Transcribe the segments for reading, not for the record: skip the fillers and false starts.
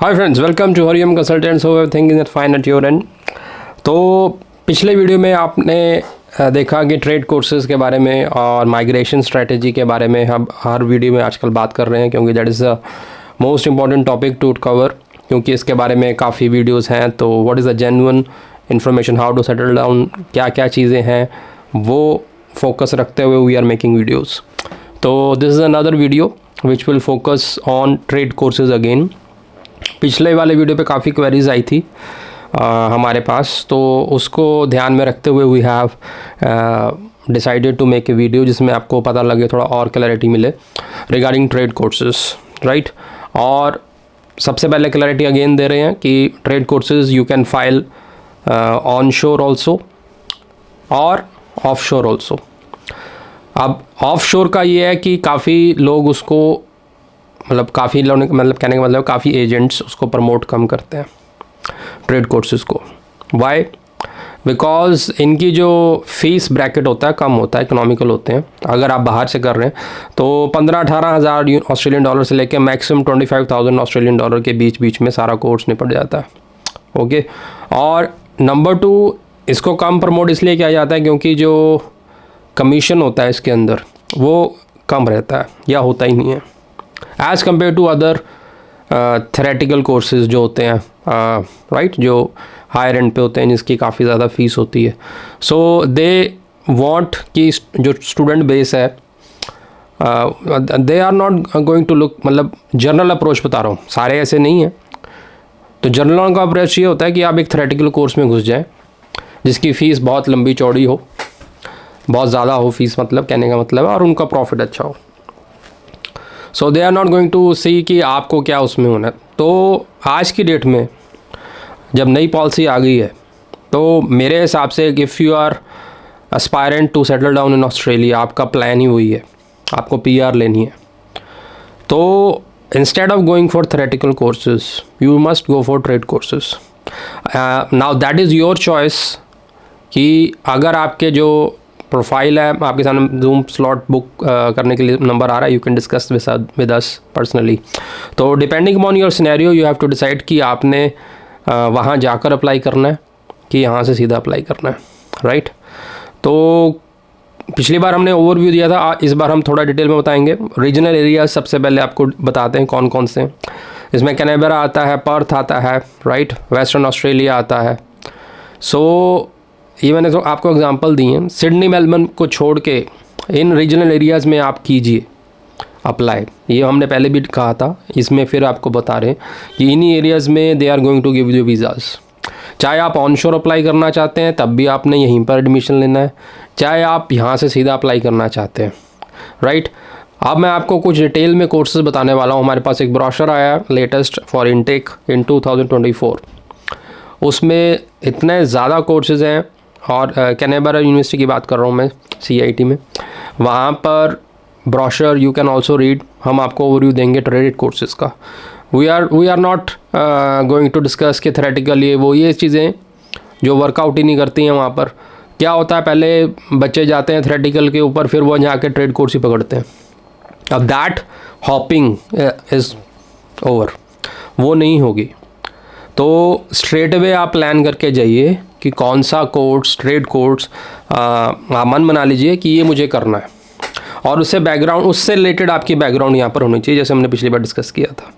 Hi friends, welcome to Hariyam consultants. Hope everything is fine at your end. तो पिछले video में आपने देखा कि ट्रेड कोर्सेज़ के बारे में और माइग्रेशन स्ट्रेटजी के बारे में हम हर वीडियो में आजकल बात कर रहे हैं, क्योंकि that is the most important topic to cover, क्योंकि इसके बारे में काफ़ी वीडियोस हैं। तो what is the genuine information, how to settle down, क्या क्या चीज़ें हैं, वो फोकस रखते हुए वी आर मेकिंग वीडियोज़। तो this is another video which will focus on trade courses again. पिछले वाले वीडियो पे काफ़ी क्वेरीज आई थी हमारे पास, तो उसको ध्यान में रखते हुए we have decided to make a video जिसमें आपको पता लगे, थोड़ा और क्लैरिटी मिले रिगार्डिंग ट्रेड कोर्सेज, राइट। और सबसे पहले क्लैरिटी अगेन दे रहे हैं कि trade courses you can file on शोर ऑल्सो और ऑफ शोर ऑल्सो। अब ऑफ शोर का ये है कि काफ़ी लोग उसको काफ़ी लोग कहने का मतलब काफ़ी एजेंट्स उसको प्रमोट कम करते हैं ट्रेड कोर्सेज़ को। वाई? बिकॉज इनकी जो फीस ब्रैकेट होता है कम होता है, इकोनॉमिकल होते हैं। अगर आप बाहर से कर रहे हैं तो 15-18 हज़ार ऑस्ट्रेलियन डॉलर से लेकर मैक्सिमम 25,000 ऑस्ट्रेलियन डॉलर के बीच में सारा कोर्स निपट जाता है। ओके। और नंबर 2, इसको कम प्रमोट इसलिए किया जाता है क्योंकि जो कमीशन होता है इसके अंदर वो कम रहता है या होता ही नहीं है as compared to other theoretical courses जो होते हैं, राइट, जो हायर एंड पे होते हैं जिसकी काफ़ी ज़्यादा फीस होती है। सो दे वांट कि जो स्टूडेंट बेस है they are not going to look, general approach बता रहा हूँ, सारे ऐसे नहीं हैं। तो जनरल का अप्रोच ये होता है कि आप एक थेरेटिकल कोर्स में घुस जाएँ जिसकी फ़ीस बहुत लंबी चौड़ी हो, बहुत ज़्यादा हो फीस, कहने का मतलब है, और उनका प्रॉफिट अच्छा हो। So they are not going to see कि आपको क्या उसमें होना है। तो आज की डेट में जब नई पॉलिसी आ गई है तो मेरे हिसाब से if you are aspirant to settle down in Australia, आपका प्लान ही वही है, आपको PR लेनी है, तो instead of going for theoretical courses you must go for trade courses. Now that is your choice कि अगर आपके जो प्रोफाइल है, आपके सामने जूम स्लॉट बुक करने के लिए नंबर आ रहा है, you can discuss with us personally. तो depending upon your scenario you have to decide कि आपने वहाँ जाकर अप्लाई करना है कि यहाँ से सीधा अप्लाई करना है, राइट। तो पिछली बार हमने ओवरव्यू दिया था, इस बार हम थोड़ा डिटेल में बताएंगे। रीजनल एरिया सबसे पहले आपको बताते हैं कौन कौन से। इसमें कैनबरा आता है, पर्थ आता है, राइट, वेस्टर्न ऑस्ट्रेलिया आता है। सो ये मैंने तो आपको एग्जांपल दी हैं। सिडनी मेलबर्न को छोड़ के इन रीजनल एरियाज़ में आप कीजिए अप्लाई, ये हमने पहले भी कहा था, इसमें फिर आपको बता रहे हैं कि इन्हीं एरियाज़ में they are going to give you visas. चाहे आप ऑनशोर अप्लाई करना चाहते हैं तब भी आपने यहीं पर एडमिशन लेना है, चाहे आप यहाँ से सीधा अप्लाई करना चाहते हैं, राइट। अब मैं आपको कुछ डिटेल में कोर्सेज बताने वाला हूँ। हमारे पास एक ब्रोशर आया लेटेस्ट फॉर इनटेक इन 2024, उसमें इतने ज़्यादा कोर्सेज़ हैं। और कैनबरा यूनिवर्सिटी की बात कर रहा हूँ मैं, CIT में, वहाँ पर brochure you can also read. हम आपको ओवरव्यू देंगे ट्रेड कोर्सेज़ का। We are not going to discuss कि थेरेटिकल ये चीज़ें जो वर्कआउट ही नहीं करती हैं। वहाँ पर क्या होता है, पहले बच्चे जाते हैं थेरेटिकल के ऊपर, फिर वो जाके ट्रेड कोर्स ही पकड़ते हैं। अब दैट हॉपिंग इज़ ओवर, वो नहीं होगी। तो स्ट्रेट अवे आप प्लान करके जाइए कि कौन सा कोर्स, ट्रेड कोर्स आप मन बना लीजिए कि ये मुझे करना है, और उससे बैकग्राउंड, उससे रिलेटेड आपकी बैकग्राउंड यहाँ पर होनी चाहिए, जैसे हमने पिछली बार डिस्कस किया था।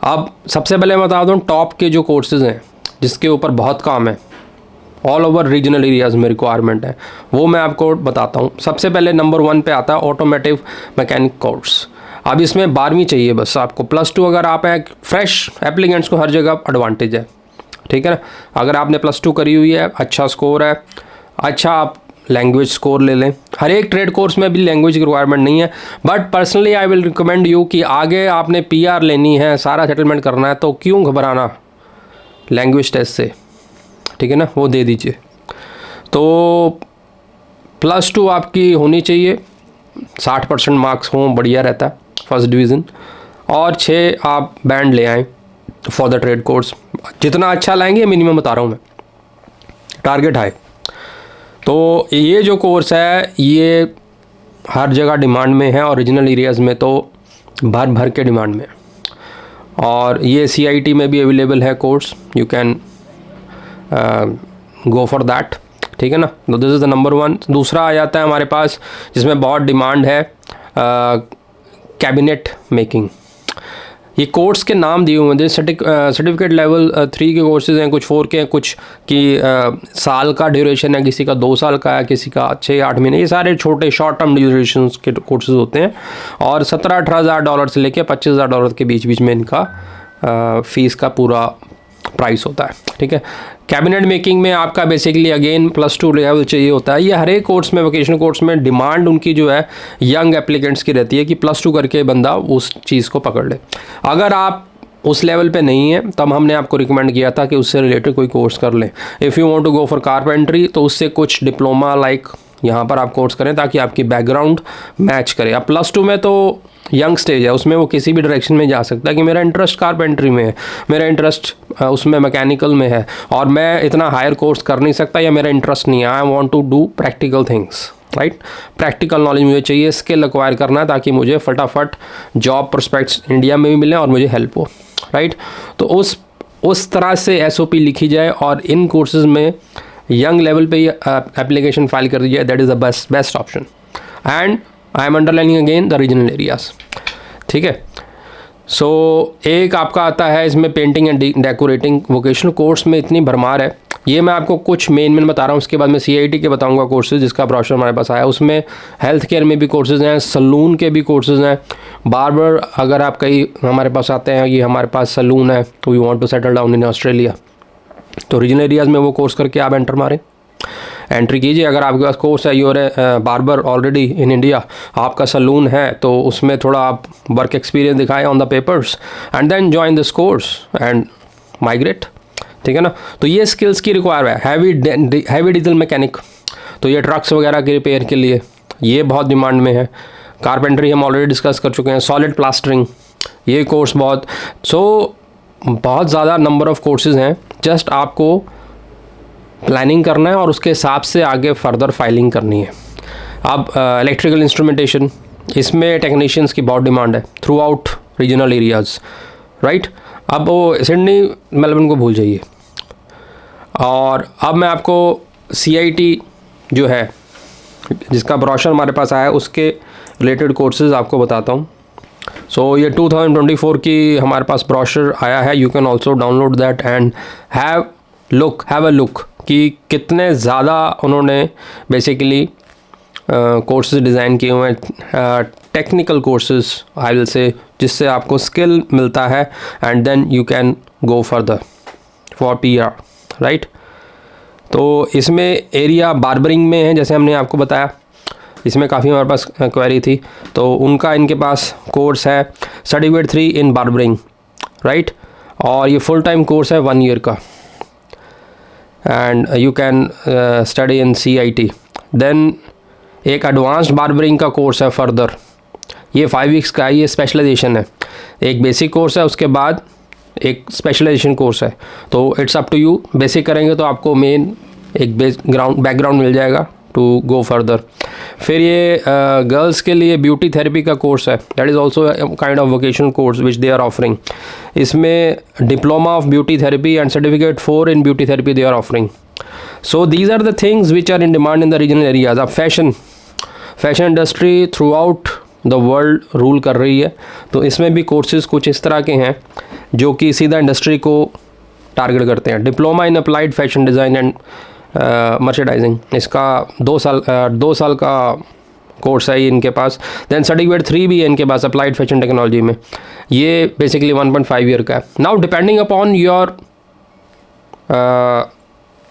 अब सबसे पहले मैं बता दूँ टॉप के जो कोर्सेज़ हैं जिसके ऊपर बहुत काम है, ऑल ओवर रीजनल एरियाज़ में रिक्वायरमेंट है, वो मैं आपको बताता हूँ। सबसे पहले नंबर 1 पे आता है ऑटोमेटिव मैकेनिक कोर्स। अब इसमें 12वीं चाहिए बस आपको, +2 अगर आप हैं। फ्रेश एप्लीकेंट्स को हर जगह एडवांटेज है, ठीक है ना। अगर आपने +2 करी हुई है, अच्छा स्कोर है, अच्छा आप लैंग्वेज स्कोर ले लें। हर एक ट्रेड कोर्स में भी लैंग्वेज की रिक्वायरमेंट नहीं है, but personally I will recommend you कि आगे आपने PR लेनी है, सारा सेटलमेंट करना है, तो क्यों घबराना लैंग्वेज टेस्ट से, ठीक है ना, वो दे दीजिए। तो +2 आपकी होनी चाहिए, 60% मार्क्स हों, बढ़िया रहता है, फर्स्ट डिवीज़न, और 6 आप बैंड ले आएँ फॉर द ट्रेड कोर्स। जितना अच्छा लाएंगे, मिनिमम बता रहा हूँ मैं, टारगेट हाई। तो ये जो कोर्स है ये हर जगह डिमांड में है, और रीजनल एरियाज़ में तो भर भर के डिमांड में है। और ये CIT में भी अवेलेबल है course, you can go for that, ठीक है ना। तो दिस इज़ द नंबर 1। दूसरा आ जाता है हमारे पास जिसमें बहुत डिमांड है, कैबिनेट मेकिंग। ये कोर्स के नाम दिए हुए हैं, सर्टिफिकेट लेवल 3 के कोर्सेज़ हैं, कुछ 4 के हैं, कुछ की साल का ड्यूरेशन है, किसी का 2 साल का है, किसी का 6-8 महीने, ये सारे छोटे शॉर्ट टर्म ड्यूरेशन के कोर्सेज़ होते हैं। और $17,000-18,000 से लेकर $25,000 के बीच में इनका फ़ीस का पूरा प्राइस होता है, ठीक है। कैबिनेट मेकिंग में आपका बेसिकली अगेन +2 लेवल चाहिए होता है। ये हर एक कोर्स में, वोकेशनल कोर्स में डिमांड उनकी जो है यंग एप्लीकेंट्स की रहती है कि +2 करके बंदा उस चीज़ को पकड़ ले। अगर आप उस लेवल पे नहीं है तब हमने आपको रिकमेंड किया था कि उससे रिलेटेड कोई कोर्स कर लें। If you want to go for carpentry तो उससे कुछ डिप्लोमा लाइक यहाँ पर आप कोर्स करें ताकि आपकी बैकग्राउंड मैच करे। अब +2 में तो यंग स्टेज है, उसमें वो किसी भी डायरेक्शन में जा सकता है कि मेरा इंटरेस्ट कारपेंट्री में है, मेरा इंटरेस्ट उसमें मैकेनिकल में है और मैं इतना हायर कोर्स कर नहीं सकता, या मेरा इंटरेस्ट नहीं है, I want to do practical things, right. Practical knowledge मुझे चाहिए, स्किल एक्वायर करना है ताकि मुझे फटाफट जॉब प्रोस्पेक्ट्स इंडिया में भी मिले और मुझे हेल्प हो, राइट। तो उस तरह से SOP लिखी जाए और इन कोर्सेज़ में यंग लेवल पे एप्लीकेशन फाइल कर दी जाए, that is the best option. And I am underlining again the regional areas, ठीक है। सो एक आपका आता है इसमें painting and decorating. Vocational course में इतनी भरमार है, ये मैं आपको कुछ मेन बता रहा हूँ, उसके बाद मैं CIT के बताऊँगा कोर्सेज, जिसका ब्रोशर हमारे पास आया। उसमें हेल्थ केयर में भी कोर्सेज हैं, सलून के भी कोर्सेज हैं, बार्बर अगर आप कहीं हमारे पास आते हैं, ये हमारे पास सलून है, we want to settle down in Australia, तो रीजनल एरियाज़ में वो कोर्स करके आप एंट्री कीजिए। अगर आपके पास कोर्स है, your barber already in India, आपका सलून है, तो उसमें थोड़ा आप वर्क एक्सपीरियंस दिखाएं on the papers and then join this course and migrate, ठीक है ना। तो ये स्किल्स की रिक्वायर है। हैवी डीजल मैकेनिक, तो ये ट्रक्स वगैरह के रिपेयर के लिए ये बहुत डिमांड में है। कारपेंट्री हम ऑलरेडी डिस्कस कर चुके हैं। सॉलिड प्लास्टरिंग, ये कोर्स बहुत ज़्यादा नंबर ऑफ़ कोर्सेज़ हैं। जस्ट आपको प्लानिंग करना है और उसके हिसाब से आगे फर्दर फाइलिंग करनी है। अब इलेक्ट्रिकल इंस्ट्रूमेंटेशन, इसमें टेक्नीशियंस की बहुत डिमांड है through out regional areas, right. अब वो सिडनी मेलबर्न को भूल जाइए। और अब मैं आपको CIT जो है, जिसका ब्रोशर हमारे पास आया है, उसके रिलेटेड कोर्सेज़ आपको बताता हूँ। सो ये 2024 की हमारे पास ब्रोशर आया है, you can also download that and have a look कि कितने ज़्यादा उन्होंने बेसिकली कोर्सेज डिज़ाइन किए हुए हैं, technical courses I will say, जिससे आपको स्किल मिलता है and then you can go further for PR, right. तो इसमें एरिया बार्बरिंग में है, जैसे हमने आपको बताया, इसमें काफ़ी हमारे पास क्वेरी थी, तो उनका इनके पास कोर्स है सर्टिफिकेट 3 इन बार्बरिंग, राइट। और ये फुल टाइम कोर्स है 1 ईयर का and you can study in CIT। Then एक एडवांस्ड बार्बरिंग का कोर्स है फर्दर, ये 5 वीक्स का है, ये स्पेशलाइजेशन है। एक बेसिक कोर्स है, उसके बाद एक स्पेशलाइजेशन कोर्स है, तो it's up to you. Basic करेंगे तो आपको मेन एक बैकग्राउंड मिल जाएगा टू गो फर्दर। फिर ये गर्ल्स के लिए ब्यूटी थेरेपी का कोर्स है, that is also kind of vocational course which they are offering. इसमें diploma of beauty therapy and certificate 4 in beauty therapy they are offering. So these are the things which are in demand in the regional areas. अब fashion industry throughout the world rule कर रही है, तो इसमें भी courses कुछ इस तरह के हैं जो कि सीधा इंडस्ट्री को टारगेट करते हैं। Diploma in applied fashion design and merchandising, इसका 2 साल का कोर्स है इनके पास। देन सर्टिफिकेट 3 भी है इनके पास अप्लाइड फैशन टेक्नोलॉजी में, ये बेसिकली 1.5 ईयर का है। Now depending upon your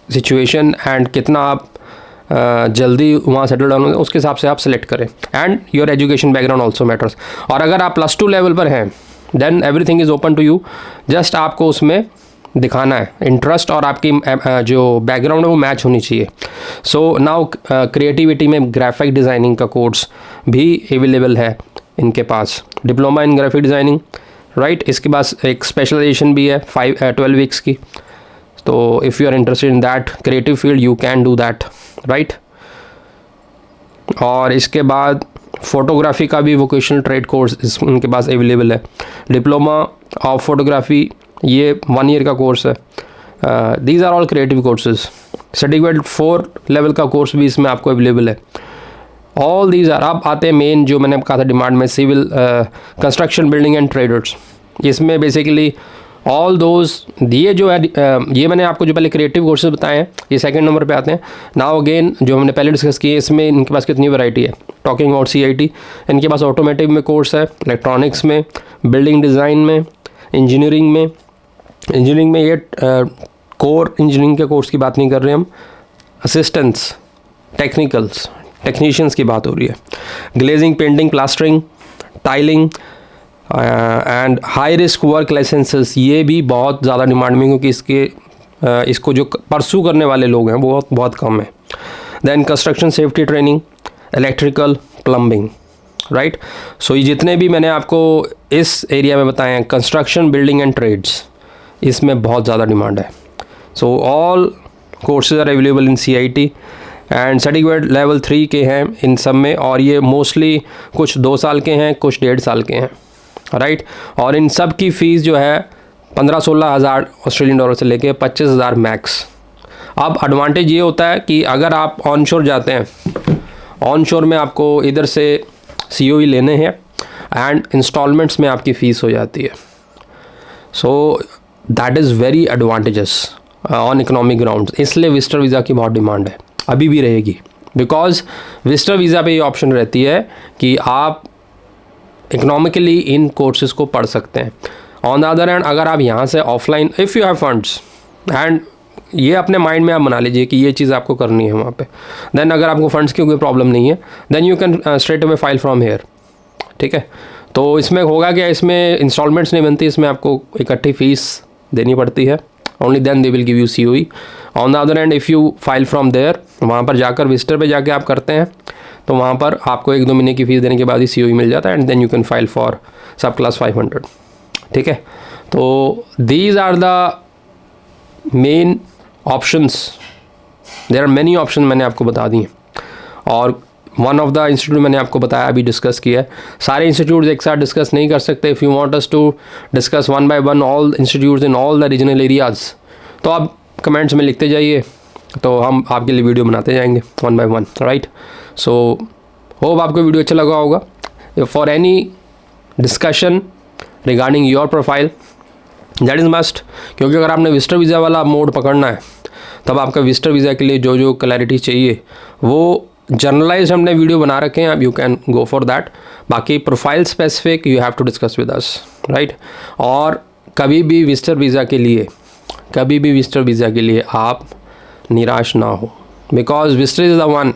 situation and कितना आप जल्दी वहाँ सेटल डाउन हो, उसके हिसाब से आप सेलेक्ट करें। And your education background also matters. और अगर आप +2 लेवल पर हैं then everything is open to you, just आपको उसमें दिखाना है इंटरेस्ट और आपकी जो बैकग्राउंड है वो मैच होनी चाहिए। सो नाउ क्रिएटिविटी में ग्राफिक डिज़ाइनिंग का कोर्स भी अवेलेबल है इनके पास, diploma in graphic designing, right. इसके पास एक स्पेशलाइजेशन भी है 12 वीक्स की, तो if you are interested in that creative field you can do that, right. और इसके बाद फोटोग्राफी का भी वोकेशनल ट्रेड कोर्स उनके पास अवेलेबल है। डिप्लोमा ऑफ फोटोग्राफी ये 1 ईयर का कोर्स है। These are all creative courses. Certificate 4 level का कोर्स भी इसमें आपको अवेलेबल है। All these are. अब आते हैं मेन जो मैंने कहा था डिमांड में, civil construction building and traders. इसमें बेसिकली ऑल दोज ये जो है ये मैंने आपको जो पहले क्रिएटिव कोर्सेज बताए हैं ये सेकंड नंबर पे आते हैं। नाउ अगेन जो हमने पहले डिस्कस किए इसमें इनके पास कितनी वैरायटी है। टॉकिंग अबाउट CIT, इनके पास ऑटोमेटिव में कोर्स है, इलेक्ट्रॉनिक्स में, बिल्डिंग डिज़ाइन में, इंजीनियरिंग में ये कोर इंजीनियरिंग के कोर्स की बात नहीं कर रहे हम, असिस्टेंट्स, टेक्नीशियंस की बात हो रही है। Glazing, painting, plastering, tiling and high risk work licences, ये भी बहुत ज़्यादा डिमांड में, क्योंकि इसको जो परसू करने वाले लोग हैं वो बहुत कम है। Then construction safety training, electrical, plumbing, right. So ये जितने भी मैंने आपको इस एरिया में बताए हैं, कंस्ट्रक्शन, बिल्डिंग एंड ट्रेड्स, इसमें बहुत ज़्यादा डिमांड है। So all courses are available in CIT and certificate level 3 के हैं इन सब में, और ये मोस्टली कुछ 2 साल के हैं, कुछ 1.5 साल के हैं, राइट। और इन सब की फ़ीस जो है 15-16 हज़ार ऑस्ट्रेलियन डॉलर से लेके 25,000 मैक्स। अब एडवांटेज ये होता है कि अगर आप ऑनशोर जाते हैं, ऑनशोर में आपको इधर से COE लेने हैं एंड इंस्टॉलमेंट्स में आपकी फ़ीस हो जाती है। So that is very advantages on economic grounds. इसलिए विजिटर वीज़ा की बहुत डिमांड है, अभी भी रहेगी, बिकॉज विजिटर वीज़ा पे ये ऑप्शन रहती है कि आप इकोनॉमिकली इन कोर्सेज़ को पढ़ सकते हैं। ऑन द अदर हैंड अगर आप यहाँ से offline, if you have funds and ये अपने माइंड में आप बना लीजिए कि ये चीज़ आपको करनी है वहाँ पे, देन अगर आपको फंड्स की कोई प्रॉब्लम नहीं है, then you can straight away file from here, ठीक है। तो इसमें होगा क्या, इसमें इंस्टॉलमेंट्स नहीं बनती, इसमें आपको इकट्ठी फ़ीस देनी पड़ती है। Only then they will give you COE। On the other hand if you file from there, वहाँ पर जाकर विजिटर पे जाके आप करते हैं तो वहाँ पर आपको 1-2 महीने की फ़ीस देने के बाद ही COE मिल जाता है and then you can file for subclass 500, ठीक है। तो these are the main options, there are many option मैंने आपको बता दिए। और वन ऑफ द इंस्टीट्यूट मैंने आपको बताया, अभी डिस्कस किया है। सारे इंस्टीट्यूट्स एक साथ डिस्कस नहीं कर सकते। If you want us to discuss 1 by 1 all institutes in all the regional areas, तो आप कमेंट्स में लिखते जाइए, तो हम आपके लिए वीडियो बनाते जाएंगे 1 by 1, राइट। सो होप आपको वीडियो अच्छा लगा होगा। For any discussion regarding your profile, that is must, क्योंकि अगर आपने विजिटर वीज़ा वाला मोड पकड़ना है तब आपका विजिटर वीज़ा के लिए जो जो क्लैरिटी चाहिए वो जर्नलाइज हमने वीडियो बना रखे हैं, अब you can go for that. बाकी profile specific you have to discuss with us, right. और कभी भी विजिटर वीज़ा के लिए आप निराश ना हो, because visitor is the one,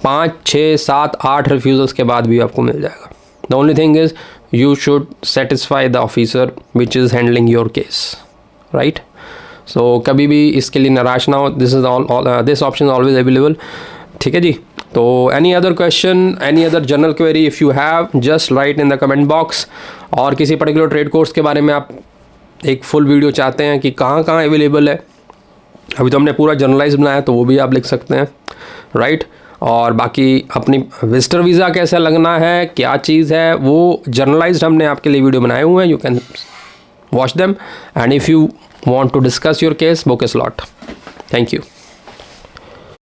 5, 6, 7, 8 refusals के बाद भी आपको मिल जाएगा। The only thing is you should satisfy the officer which is handling your case, right? So कभी भी इसके लिए निराश ना हो, this option is always available, ठीक है जी। तो any other question, any other general query if you have, just write in the comment box। और किसी पर्टिकुलर ट्रेड कोर्स के बारे में आप एक फुल वीडियो चाहते हैं कि कहाँ अवेलेबल है, अभी तो हमने पूरा जर्नलाइज बनाया, तो वो भी आप लिख सकते हैं, राइट। और बाकी अपनी विजिटर वीज़ा कैसे लगना है, क्या चीज़ है, वो जर्नलाइज्ड हमने आपके लिए वीडियो बनाए हुए हैं, you can watch them and if you want to discuss your case, book a slot. Thank you.